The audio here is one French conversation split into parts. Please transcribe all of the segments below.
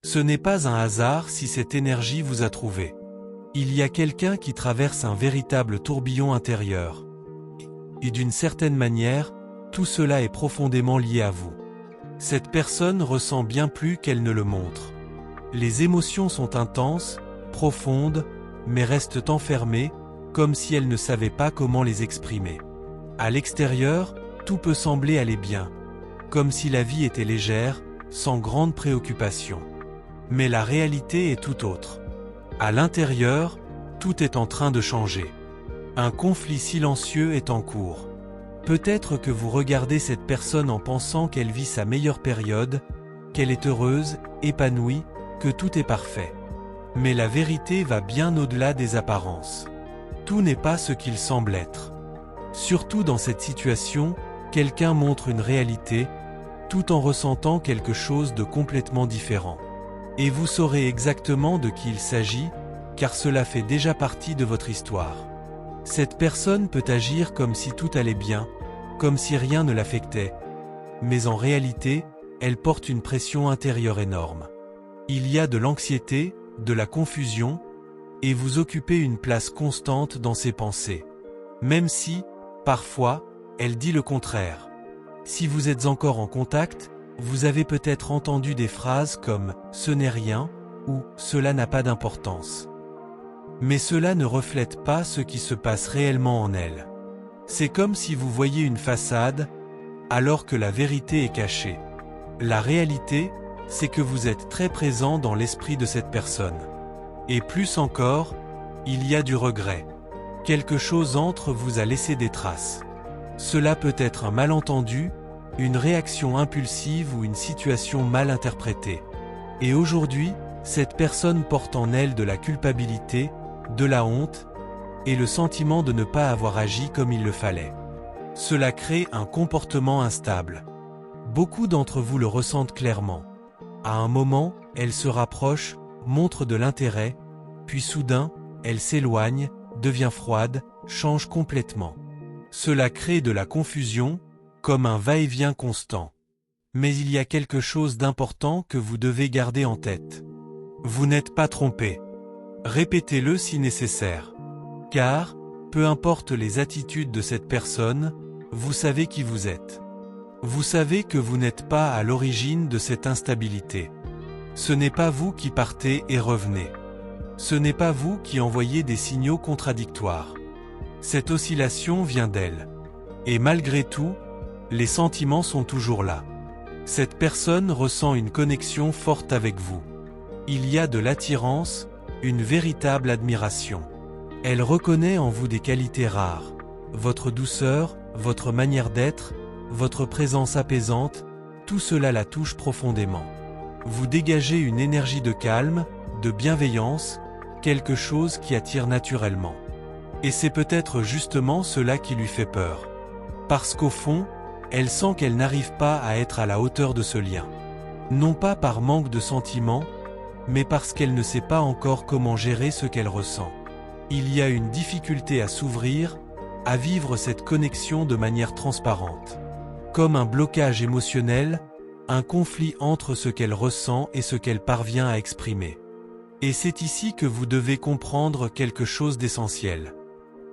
Ce n'est pas un hasard si cette énergie vous a trouvé. Il y a quelqu'un qui traverse un véritable tourbillon intérieur. Et d'une certaine manière, tout cela est profondément lié à vous. Cette personne ressent bien plus qu'elle ne le montre. Les émotions sont intenses, profondes, mais restent enfermées, comme si elle ne savait pas comment les exprimer. À l'extérieur, tout peut sembler aller bien, comme si la vie était légère, sans grande préoccupation. Mais la réalité est tout autre. À l'intérieur, tout est en train de changer. Un conflit silencieux est en cours. Peut-être que vous regardez cette personne en pensant qu'elle vit sa meilleure période, qu'elle est heureuse, épanouie, que tout est parfait. Mais la vérité va bien au-delà des apparences. Tout n'est pas ce qu'il semble être. Surtout dans cette situation, quelqu'un montre une réalité, tout en ressentant quelque chose de complètement différent. Et vous saurez exactement de qui il s'agit, car cela fait déjà partie de votre histoire. Cette personne peut agir comme si tout allait bien, comme si rien ne l'affectait. Mais en réalité, elle porte une pression intérieure énorme. Il y a de l'anxiété, de la confusion, et vous occupez une place constante dans ses pensées. Même si, parfois, elle dit le contraire. Si vous êtes encore en contact, vous avez peut-être entendu des phrases comme « ce n'est rien » ou « cela n'a pas d'importance ». Mais cela ne reflète pas ce qui se passe réellement en elle. C'est comme si vous voyiez une façade, alors que la vérité est cachée. La réalité, c'est que vous êtes très présent dans l'esprit de cette personne. Et plus encore, il y a du regret. Quelque chose entre vous a laissé des traces. Cela peut être un malentendu, une réaction impulsive ou une situation mal interprétée. Et aujourd'hui, cette personne porte en elle de la culpabilité, de la honte, et le sentiment de ne pas avoir agi comme il le fallait. Cela crée un comportement instable. Beaucoup d'entre vous le ressentent clairement. À un moment, elle se rapproche, montre de l'intérêt, puis soudain, elle s'éloigne, devient froide, change complètement. Cela crée de la confusion, comme un va-et-vient constant. Mais il y a quelque chose d'important que vous devez garder en tête. Vous n'êtes pas trompé. Répétez-le si nécessaire. Car, peu importe les attitudes de cette personne, vous savez qui vous êtes. Vous savez que vous n'êtes pas à l'origine de cette instabilité. Ce n'est pas vous qui partez et revenez. Ce n'est pas vous qui envoyez des signaux contradictoires. Cette oscillation vient d'elle. Et malgré tout, les sentiments sont toujours là. Cette personne ressent une connexion forte avec vous. Il y a de l'attirance, une véritable admiration. Elle reconnaît en vous des qualités rares. Votre douceur, votre manière d'être, votre présence apaisante, tout cela la touche profondément. Vous dégagez une énergie de calme, de bienveillance, quelque chose qui attire naturellement. Et c'est peut-être justement cela qui lui fait peur. Parce qu'au fond, elle sent qu'elle n'arrive pas à être à la hauteur de ce lien. Non pas par manque de sentiments, mais parce qu'elle ne sait pas encore comment gérer ce qu'elle ressent. Il y a une difficulté à s'ouvrir, à vivre cette connexion de manière transparente. Comme un blocage émotionnel, un conflit entre ce qu'elle ressent et ce qu'elle parvient à exprimer. Et c'est ici que vous devez comprendre quelque chose d'essentiel.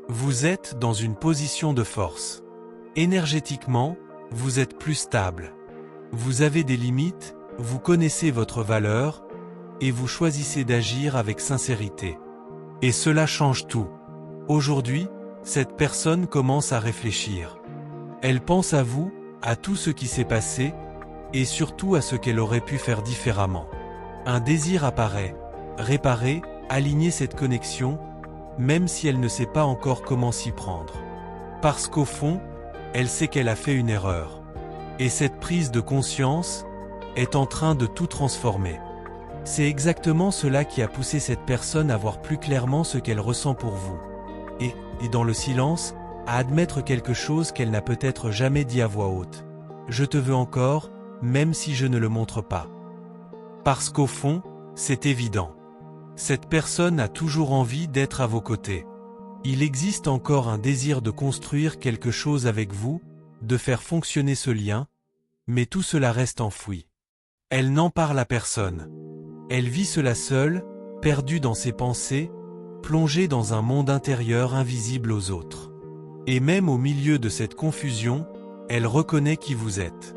Vous êtes dans une position de force. Énergétiquement, vous êtes plus stable. Vous avez des limites, vous connaissez votre valeur, et vous choisissez d'agir avec sincérité. Et cela change tout. Aujourd'hui, cette personne commence à réfléchir. Elle pense à vous, à tout ce qui s'est passé, et surtout à ce qu'elle aurait pu faire différemment. Un désir apparaît, réparer, aligner cette connexion, même si elle ne sait pas encore comment s'y prendre. Parce qu'au fond, elle sait qu'elle a fait une erreur. Et cette prise de conscience est en train de tout transformer. C'est exactement cela qui a poussé cette personne à voir plus clairement ce qu'elle ressent pour vous. Et dans le silence, à admettre quelque chose qu'elle n'a peut-être jamais dit à voix haute. Je te veux encore, même si je ne le montre pas. Parce qu'au fond, c'est évident. Cette personne a toujours envie d'être à vos côtés. Il existe encore un désir de construire quelque chose avec vous, de faire fonctionner ce lien, mais tout cela reste enfoui. Elle n'en parle à personne. Elle vit cela seule, perdue dans ses pensées, plongée dans un monde intérieur invisible aux autres. Et même au milieu de cette confusion, elle reconnaît qui vous êtes.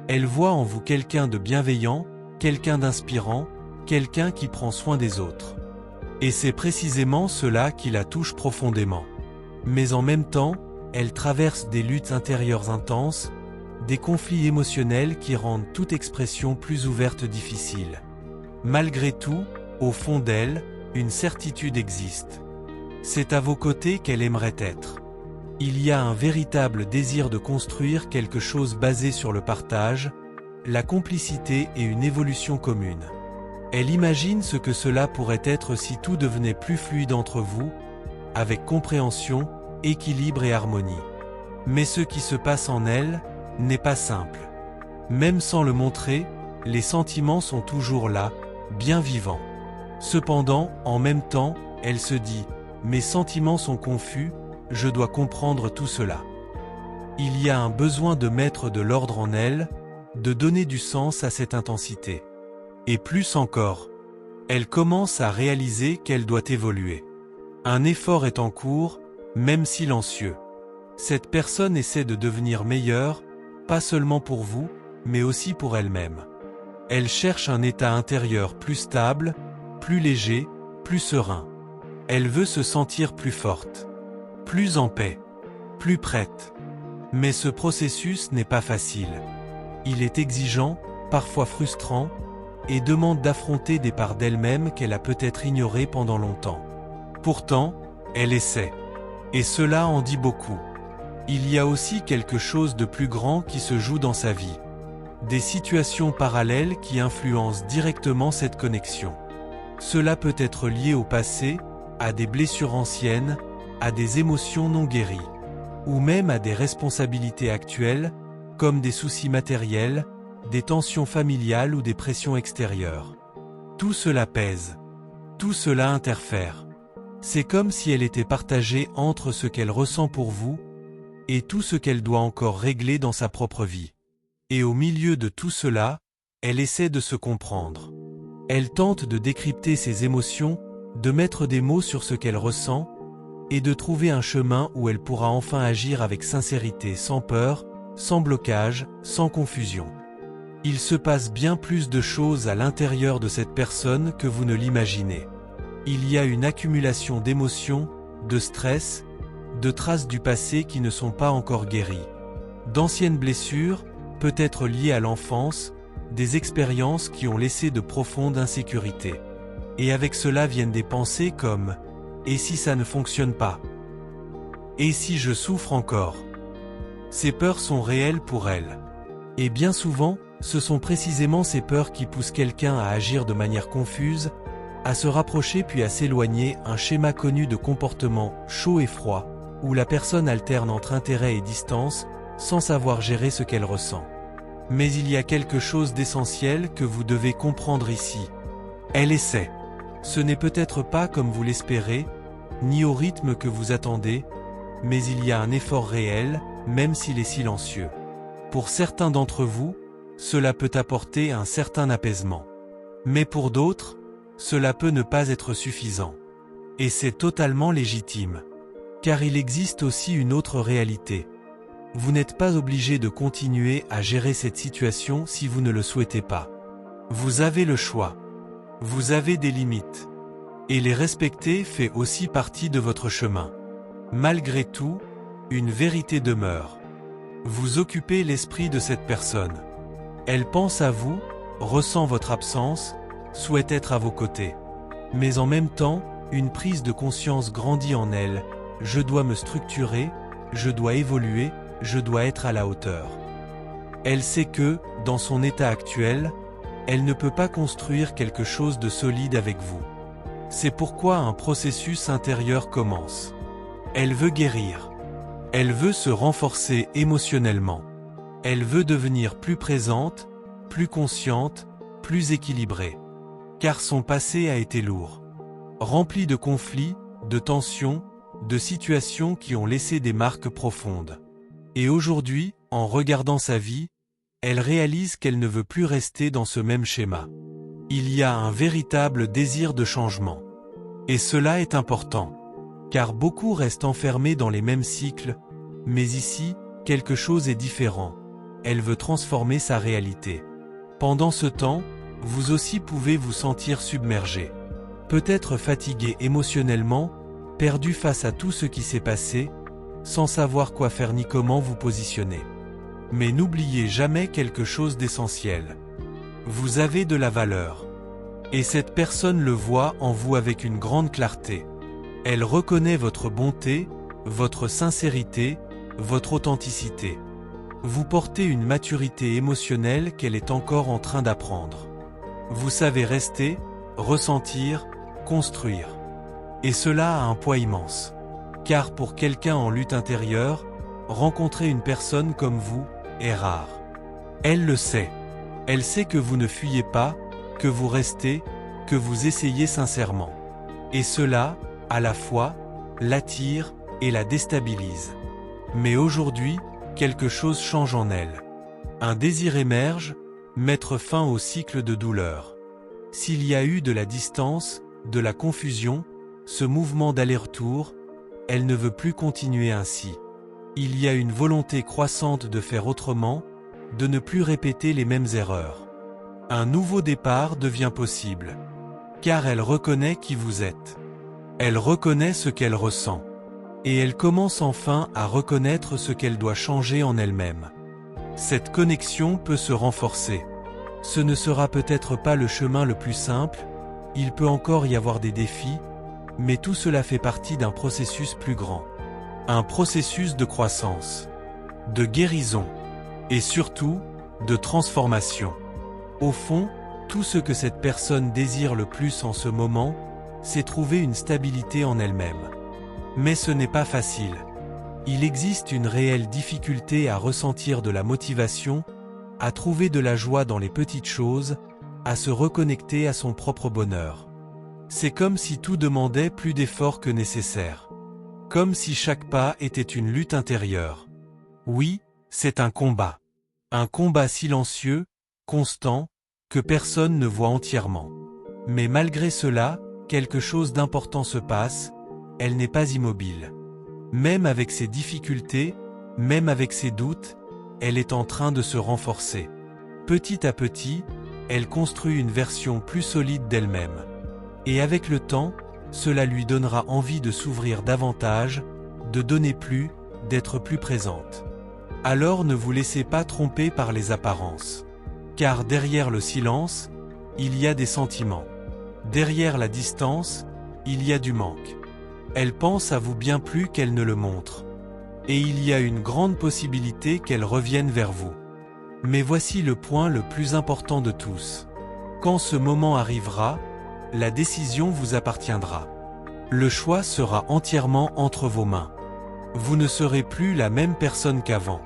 Elle voit en vous quelqu'un de bienveillant, quelqu'un d'inspirant, quelqu'un qui prend soin des autres. Et c'est précisément cela qui la touche profondément. Mais en même temps, elle traverse des luttes intérieures intenses, des conflits émotionnels qui rendent toute expression plus ouverte difficile. Malgré tout, au fond d'elle, une certitude existe. C'est à vos côtés qu'elle aimerait être. Il y a un véritable désir de construire quelque chose basé sur le partage, la complicité et une évolution commune. Elle imagine ce que cela pourrait être si tout devenait plus fluide entre vous, avec compréhension, équilibre et harmonie. Mais ce qui se passe en elle n'est pas simple. Même sans le montrer, les sentiments sont toujours là, bien vivants. Cependant, en même temps, elle se dit « Mes sentiments sont confus, je dois comprendre tout cela. » Il y a un besoin de mettre de l'ordre en elle, de donner du sens à cette intensité. Et plus encore, elle commence à réaliser qu'elle doit évoluer. Un effort est en cours, même silencieux. Cette personne essaie de devenir meilleure, pas seulement pour vous, mais aussi pour elle-même. Elle cherche un état intérieur plus stable, plus léger, plus serein. Elle veut se sentir plus forte, plus en paix, plus prête. Mais ce processus n'est pas facile. Il est exigeant, parfois frustrant, et demande d'affronter des parts d'elle-même qu'elle a peut-être ignorées pendant longtemps. Pourtant, elle essaie. Et cela en dit beaucoup. Il y a aussi quelque chose de plus grand qui se joue dans sa vie. Des situations parallèles qui influencent directement cette connexion. Cela peut être lié au passé, à des blessures anciennes, à des émotions non guéries, ou même à des responsabilités actuelles, comme des soucis matériels, des tensions familiales ou des pressions extérieures. Tout cela pèse. Tout cela interfère. C'est comme si elle était partagée entre ce qu'elle ressent pour vous et tout ce qu'elle doit encore régler dans sa propre vie. Et au milieu de tout cela, elle essaie de se comprendre. Elle tente de décrypter ses émotions, de mettre des mots sur ce qu'elle ressent, et de trouver un chemin où elle pourra enfin agir avec sincérité, sans peur, sans blocage, sans confusion. Il se passe bien plus de choses à l'intérieur de cette personne que vous ne l'imaginez. Il y a une accumulation d'émotions, de stress, de traces du passé qui ne sont pas encore guéries. D'anciennes blessures, peut-être liées à l'enfance, des expériences qui ont laissé de profondes insécurités. Et avec cela viennent des pensées comme « Et si ça ne fonctionne pas ? Et si je souffre encore ?» Ces peurs sont réelles pour elle. Et bien souvent, ce sont précisément ces peurs qui poussent quelqu'un à agir de manière confuse, à se rapprocher puis à s'éloigner, un schéma connu de comportement chaud et froid, où la personne alterne entre intérêt et distance, sans savoir gérer ce qu'elle ressent. Mais il y a quelque chose d'essentiel que vous devez comprendre ici. Elle essaie. Ce n'est peut-être pas comme vous l'espérez, ni au rythme que vous attendez, mais il y a un effort réel, même s'il est silencieux. Pour certains d'entre vous, cela peut apporter un certain apaisement. Mais pour d'autres, cela peut ne pas être suffisant. Et c'est totalement légitime. Car il existe aussi une autre réalité. Vous n'êtes pas obligé de continuer à gérer cette situation si vous ne le souhaitez pas. Vous avez le choix. Vous avez des limites. Et les respecter fait aussi partie de votre chemin. Malgré tout, une vérité demeure. Vous occupez l'esprit de cette personne. Elle pense à vous, ressent votre absence, souhaite être à vos côtés. Mais en même temps, une prise de conscience grandit en elle. Je dois me structurer, je dois évoluer, je dois être à la hauteur. Elle sait que, dans son état actuel, elle ne peut pas construire quelque chose de solide avec vous. C'est pourquoi un processus intérieur commence. Elle veut guérir. Elle veut se renforcer émotionnellement. Elle veut devenir plus présente, plus consciente, plus équilibrée. Car son passé a été lourd. Rempli de conflits, de tensions, de situations qui ont laissé des marques profondes. Et aujourd'hui, en regardant sa vie, elle réalise qu'elle ne veut plus rester dans ce même schéma. Il y a un véritable désir de changement. Et cela est important. Car beaucoup restent enfermés dans les mêmes cycles, mais ici, quelque chose est différent. Elle veut transformer sa réalité. Pendant ce temps, vous aussi pouvez vous sentir submergé. Peut-être fatigué émotionnellement, perdu face à tout ce qui s'est passé, sans savoir quoi faire ni comment vous positionner. Mais n'oubliez jamais quelque chose d'essentiel. Vous avez de la valeur. Et cette personne le voit en vous avec une grande clarté. Elle reconnaît votre bonté, votre sincérité, votre authenticité. Vous portez une maturité émotionnelle qu'elle est encore en train d'apprendre. Vous savez rester, ressentir, construire. Et cela a un poids immense. Car pour quelqu'un en lutte intérieure, rencontrer une personne comme vous est rare. Elle le sait. Elle sait que vous ne fuyez pas, que vous restez, que vous essayez sincèrement. Et cela, à la fois, l'attire et la déstabilise. Mais aujourd'hui, quelque chose change en elle. Un désir émerge, mettre fin au cycle de douleur. S'il y a eu de la distance, de la confusion, ce mouvement d'aller-retour, elle ne veut plus continuer ainsi. Il y a une volonté croissante de faire autrement, de ne plus répéter les mêmes erreurs. Un nouveau départ devient possible. Car elle reconnaît qui vous êtes. Elle reconnaît ce qu'elle ressent. Et elle commence enfin à reconnaître ce qu'elle doit changer en elle-même. Cette connexion peut se renforcer. Ce ne sera peut-être pas le chemin le plus simple, il peut encore y avoir des défis, mais tout cela fait partie d'un processus plus grand. Un processus de croissance, de guérison, et surtout, de transformation. Au fond, tout ce que cette personne désire le plus en ce moment, c'est trouver une stabilité en elle-même. Mais ce n'est pas facile. Il existe une réelle difficulté à ressentir de la motivation, à trouver de la joie dans les petites choses, à se reconnecter à son propre bonheur. C'est comme si tout demandait plus d'efforts que nécessaire. Comme si chaque pas était une lutte intérieure. Oui, c'est un combat. Un combat silencieux, constant, que personne ne voit entièrement. Mais malgré cela, quelque chose d'important se passe, elle n'est pas immobile. Même avec ses difficultés, même avec ses doutes, elle est en train de se renforcer. Petit à petit, elle construit une version plus solide d'elle-même. Et avec le temps, cela lui donnera envie de s'ouvrir davantage, de donner plus, d'être plus présente. Alors ne vous laissez pas tromper par les apparences. Car derrière le silence, il y a des sentiments. Derrière la distance, il y a du manque. Elle pense à vous bien plus qu'elle ne le montre. Et il y a une grande possibilité qu'elle revienne vers vous. Mais voici le point le plus important de tous. Quand ce moment arrivera, la décision vous appartiendra. Le choix sera entièrement entre vos mains. Vous ne serez plus la même personne qu'avant.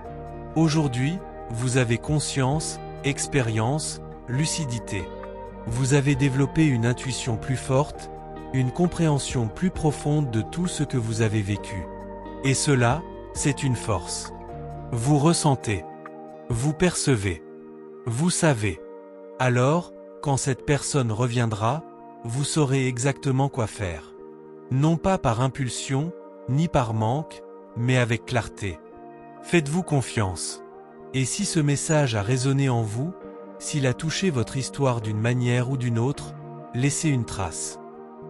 Aujourd'hui, vous avez conscience, expérience, lucidité. Vous avez développé une intuition plus forte, une compréhension plus profonde de tout ce que vous avez vécu. Et cela, c'est une force. Vous ressentez. Vous percevez. Vous savez. Alors, quand cette personne reviendra, vous saurez exactement quoi faire. Non pas par impulsion, ni par manque, mais avec clarté. Faites-vous confiance. Et si ce message a résonné en vous, s'il a touché votre histoire d'une manière ou d'une autre, laissez une trace.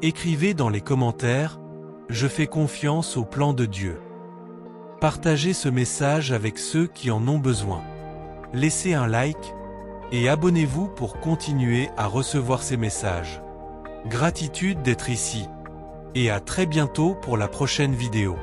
Écrivez dans les commentaires « Je fais confiance au plan de Dieu ». Partagez ce message avec ceux qui en ont besoin. Laissez un like et abonnez-vous pour continuer à recevoir ces messages. Gratitude d'être ici. Et à très bientôt pour la prochaine vidéo.